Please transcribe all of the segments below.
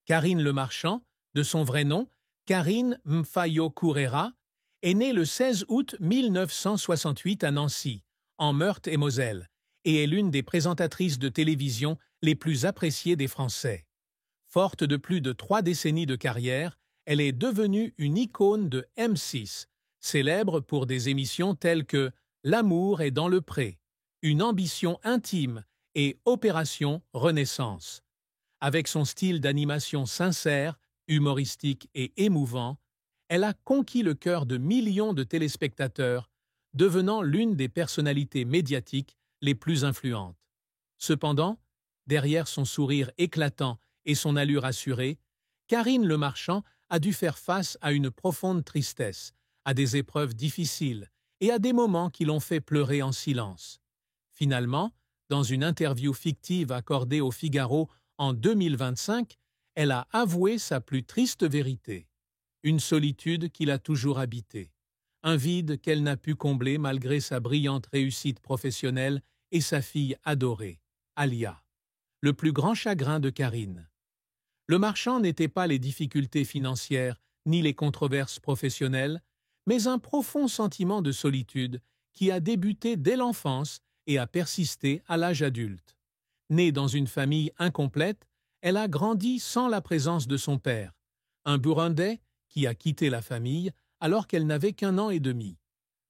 Karine Lemarchand, de son vrai nom, Karine Mfayo Kourera, est née le 16 août 1968 à Nancy, en Meurthe-et-Moselle, et est l'une des présentatrices de télévision les plus appréciées des Français. Forte de plus de 3 décennies de carrière, elle est devenue une icône de M6, célèbre pour des émissions telles que L'amour est dans le pré, Une ambition intime et Opération Renaissance. Avec son style d'animation sincère, humoristique et émouvant, elle a conquis le cœur de millions de téléspectateurs, devenant l'une des personnalités médiatiques les plus influentes. Cependant, derrière son sourire éclatant et son allure assurée, Karine Lemarchand a dû faire face à une profonde tristesse, à des épreuves difficiles et à des moments qui l'ont fait pleurer en silence. Finalement, dans une interview fictive accordée au Figaro en 2025, elle a avoué sa plus triste vérité. Une solitude qui l'a toujours habitée. Un vide qu'elle n'a pu combler malgré sa brillante réussite professionnelle et sa fille adorée, Alia. Le plus grand chagrin de Karine. Lemarchand n'était pas les difficultés financières ni les controverses professionnelles, mais un profond sentiment de solitude qui a débuté dès l'enfance et a persisté à l'âge adulte. Née dans une famille incomplète, elle a grandi sans la présence de son père, un Burundais qui a quitté la famille alors qu'elle n'avait qu'1 an et demi.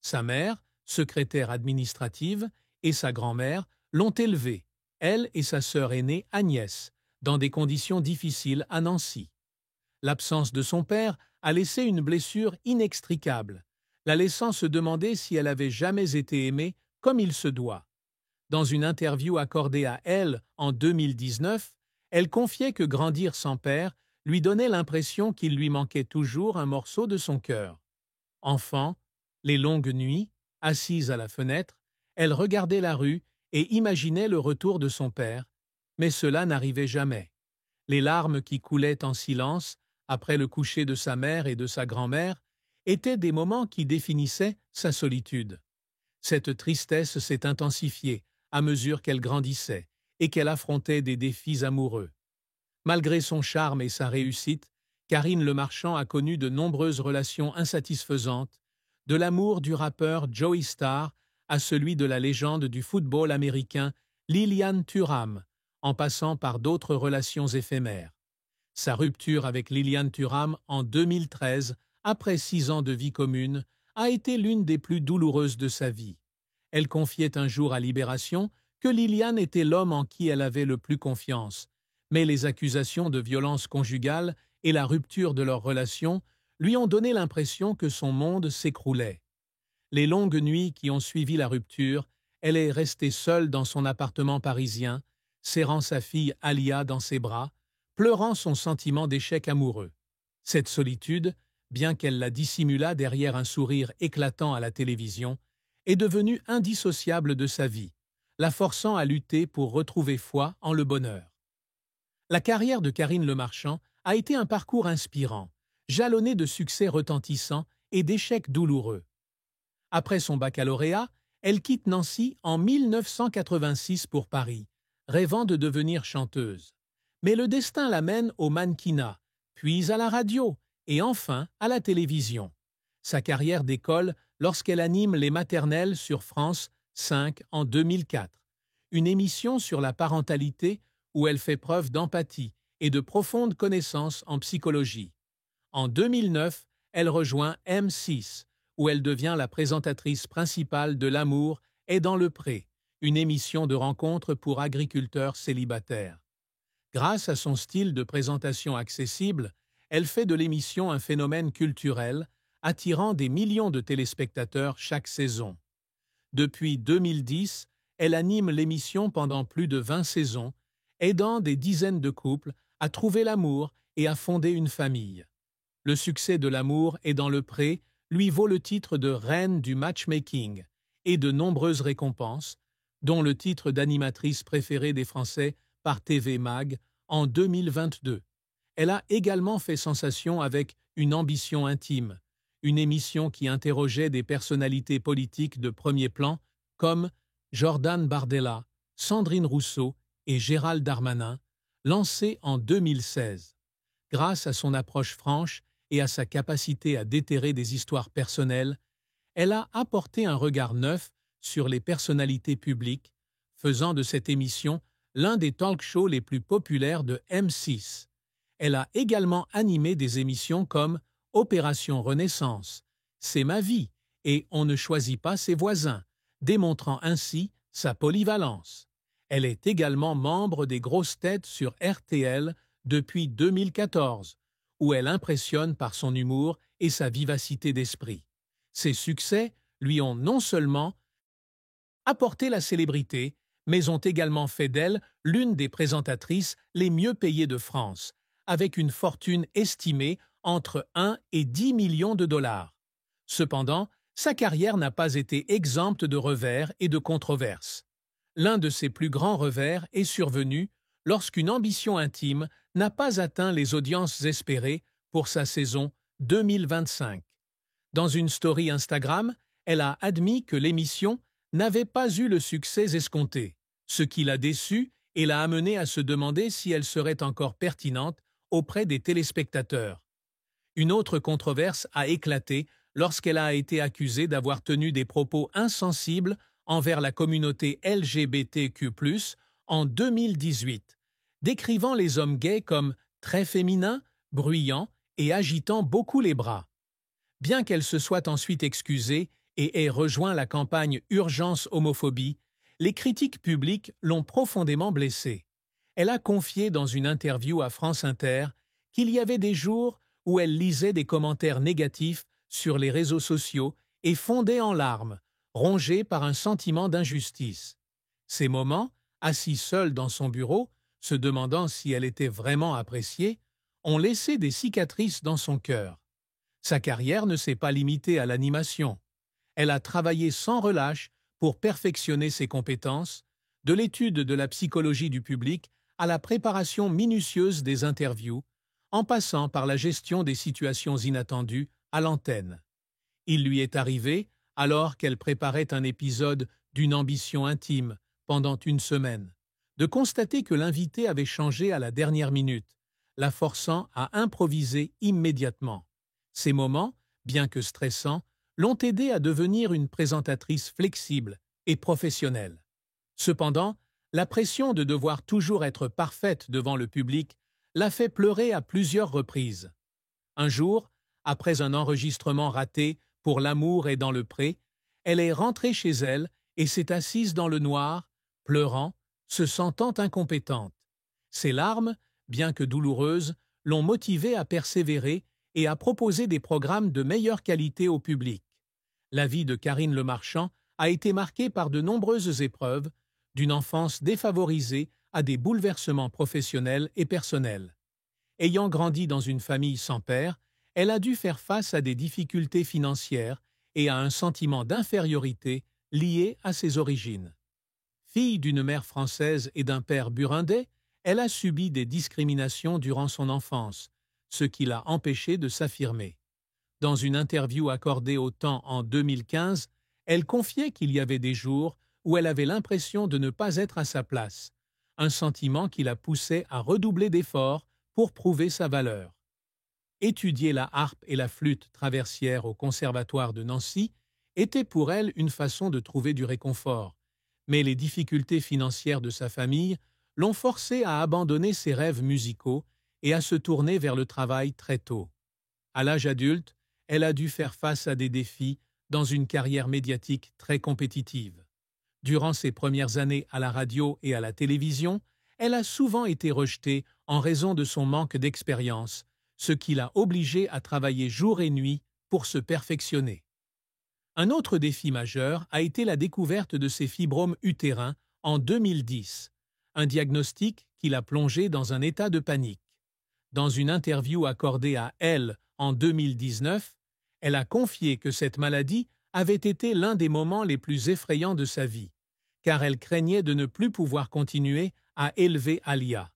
Sa mère, secrétaire administrative, et sa grand-mère l'ont élevée, elle et sa sœur aînée Agnès, dans des conditions difficiles à Nancy. L'absence de son père a laissé une blessure inextricable, la laissant se demander si elle avait jamais été aimée comme il se doit. Dans une interview accordée à Elle en 2019, elle confiait que grandir sans père lui donnait l'impression qu'il lui manquait toujours un morceau de son cœur. Enfant, les longues nuits, assise à la fenêtre, elle regardait la rue et imaginait le retour de son père, mais cela n'arrivait jamais. Les larmes qui coulaient en silence, après le coucher de sa mère et de sa grand-mère, étaient des moments qui définissaient sa solitude. Cette tristesse s'est intensifiée à mesure qu'elle grandissait et qu'elle affrontait des défis amoureux. Malgré son charme et sa réussite, Karine Lemarchand a connu de nombreuses relations insatisfaisantes, de l'amour du rappeur Joey Starr à celui de la légende du football américain Lilian Thuram, en passant par d'autres relations éphémères. Sa rupture avec Lilian Thuram en 2013, après 6 ans de vie commune, a été l'une des plus douloureuses de sa vie. Elle confiait un jour à Libération que Lilian était l'homme en qui elle avait le plus confiance, mais les accusations de violence conjugale et la rupture de leur relation lui ont donné l'impression que son monde s'écroulait. Les longues nuits qui ont suivi la rupture, elle est restée seule dans son appartement parisien, serrant sa fille Alia dans ses bras, pleurant son sentiment d'échec amoureux. Cette solitude, bien qu'elle la dissimulât derrière un sourire éclatant à la télévision, est devenue indissociable de sa vie, la forçant à lutter pour retrouver foi en le bonheur. La carrière de Karine Lemarchand a été un parcours inspirant, jalonné de succès retentissants et d'échecs douloureux. Après son baccalauréat, elle quitte Nancy en 1986 pour Paris, rêvant de devenir chanteuse. Mais le destin l'amène au mannequinat, puis à la radio et enfin à la télévision. Sa carrière décolle lorsqu'elle anime Les Maternelles sur France 5 en 2004, une émission sur la parentalité où elle fait preuve d'empathie et de profondes connaissances en psychologie. En 2009, elle rejoint M6, où elle devient la présentatrice principale de L'amour est dans le pré, une émission de rencontres pour agriculteurs célibataires. Grâce à son style de présentation accessible, elle fait de l'émission un phénomène culturel, attirant des millions de téléspectateurs chaque saison. Depuis 2010, elle anime l'émission pendant plus de 20 saisons, aidant des dizaines de couples à trouver l'amour et à fonder une famille. Le succès de L'amour est dans le pré lui vaut le titre de reine du matchmaking et de nombreuses récompenses, dont le titre d'animatrice préférée des Français par TV Mag en 2022. Elle a également fait sensation avec Une ambition intime, une émission qui interrogeait des personnalités politiques de premier plan comme Jordan Bardella, Sandrine Rousseau et Gérald Darmanin, lancée en 2016. Grâce à son approche franche et à sa capacité à déterrer des histoires personnelles, elle a apporté un regard neuf sur les personnalités publiques, faisant de cette émission l'un des talk-shows les plus populaires de M6. Elle a également animé des émissions comme Opération Renaissance, C'est ma vie et On ne choisit pas ses voisins, démontrant ainsi sa polyvalence. Elle est également membre des grosses têtes sur RTL depuis 2014, où elle impressionne par son humour et sa vivacité d'esprit. Ses succès lui ont non seulement apporté la célébrité, mais ont également fait d'elle l'une des présentatrices les mieux payées de France, avec une fortune estimée entre 1 et 10 millions de dollars. Cependant, sa carrière n'a pas été exempte de revers et de controverses. L'un de ses plus grands revers est survenu lorsqu'une ambition intime n'a pas atteint les audiences espérées pour sa saison 2025. Dans une story Instagram, elle a admis que l'émission n'avait pas eu le succès escompté, ce qui l'a déçue et l'a amenée à se demander si elle serait encore pertinente auprès des téléspectateurs. Une autre controverse a éclaté lorsqu'elle a été accusée d'avoir tenu des propos insensibles envers la communauté LGBTQ+, en 2018, décrivant les hommes gays comme très féminins, bruyants et agitant beaucoup les bras. Bien qu'elle se soit ensuite excusée et ait rejoint la campagne Urgence homophobie, les critiques publiques l'ont profondément blessée. Elle a confié dans une interview à France Inter qu'il y avait des jours où elle lisait des commentaires négatifs sur les réseaux sociaux et fondait en larmes, rongée par un sentiment d'injustice. Ces moments, assise seule dans son bureau, se demandant si elle était vraiment appréciée, ont laissé des cicatrices dans son cœur. Sa carrière ne s'est pas limitée à l'animation. Elle a travaillé sans relâche pour perfectionner ses compétences, de l'étude de la psychologie du public à la préparation minutieuse des interviews, en passant par la gestion des situations inattendues à l'antenne. Il lui est arrivé, alors qu'elle préparait un épisode d'une ambition intime pendant une semaine, de constater que l'invité avait changé à la dernière minute, la forçant à improviser immédiatement. Ces moments, bien que stressants, l'ont aidée à devenir une présentatrice flexible et professionnelle. Cependant, la pression de devoir toujours être parfaite devant le public l'a fait pleurer à plusieurs reprises. Un jour, après un enregistrement raté pour L'amour est dans le pré, elle est rentrée chez elle et s'est assise dans le noir, pleurant, se sentant incompétente. Ses larmes, bien que douloureuses, l'ont motivée à persévérer et à proposer des programmes de meilleure qualité au public. La vie de Karine Le Marchand a été marquée par de nombreuses épreuves, d'une enfance défavorisée à des bouleversements professionnels et personnels. Ayant grandi dans une famille sans père, elle a dû faire face à des difficultés financières et à un sentiment d'infériorité lié à ses origines. Fille d'une mère française et d'un père burundais, elle a subi des discriminations durant son enfance, ce qui l'a empêchée de s'affirmer. Dans une interview accordée au Temps en 2015, elle confiait qu'il y avait des jours où elle avait l'impression de ne pas être à sa place, un sentiment qui la poussait à redoubler d'efforts pour prouver sa valeur. Étudier la harpe et la flûte traversière au Conservatoire de Nancy était pour elle une façon de trouver du réconfort, mais les difficultés financières de sa famille l'ont forcée à abandonner ses rêves musicaux et à se tourner vers le travail très tôt. À l'âge adulte, elle a dû faire face à des défis dans une carrière médiatique très compétitive. Durant ses premières années à la radio et à la télévision, elle a souvent été rejetée en raison de son manque d'expérience, ce qui l'a obligée à travailler jour et nuit pour se perfectionner. Un autre défi majeur a été la découverte de ses fibromes utérins en 2010, un diagnostic qui l'a plongée dans un état de panique. Dans une interview accordée à Elle en 2019, elle a confié que cette maladie avait été l'un des moments les plus effrayants de sa vie, car elle craignait de ne plus pouvoir continuer à élever Alia.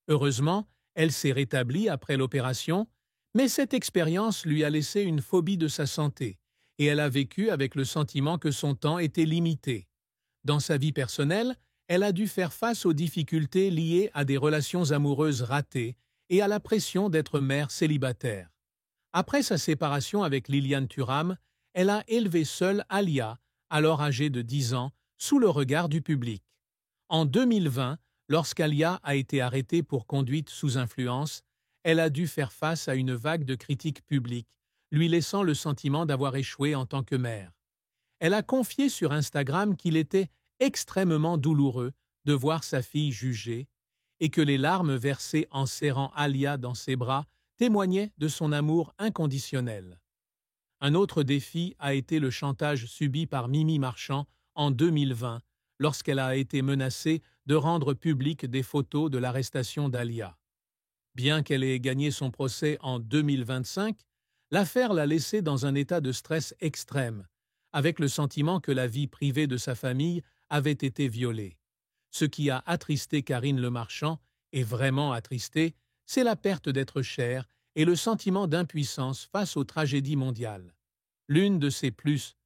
Heureusement, elle s'est rétablie après l'opération, mais cette expérience lui a laissé une phobie de sa santé, et elle a vécu avec le sentiment que son temps était limité. Dans sa vie personnelle, elle a dû faire face aux difficultés liées à des relations amoureuses ratées et à la pression d'être mère célibataire. Après sa séparation avec Liliane Thuram, elle a élevé seule Alia, alors âgée de 10 ans, sous le regard du public. En 2020, lorsqu'Alia a été arrêtée pour conduite sous influence, elle a dû faire face à une vague de critiques publiques, lui laissant le sentiment d'avoir échoué en tant que mère. Elle a confié sur Instagram qu'il était extrêmement douloureux de voir sa fille jugée et que les larmes versées en serrant Alia dans ses bras témoignaient de son amour inconditionnel. Un autre défi a été le chantage subi par Mimi Marchand en 2020, lorsqu'elle a été menacée de rendre publiques des photos de l'arrestation d'Alia. Bien qu'elle ait gagné son procès en 2025, l'affaire l'a laissée dans un état de stress extrême, avec le sentiment que la vie privée de sa famille avait été violée. Ce qui a attristé Karine Le Marchand, et vraiment attristé, c'est la perte d'être chère et le sentiment d'impuissance face aux tragédies mondiales. L'une de ses plus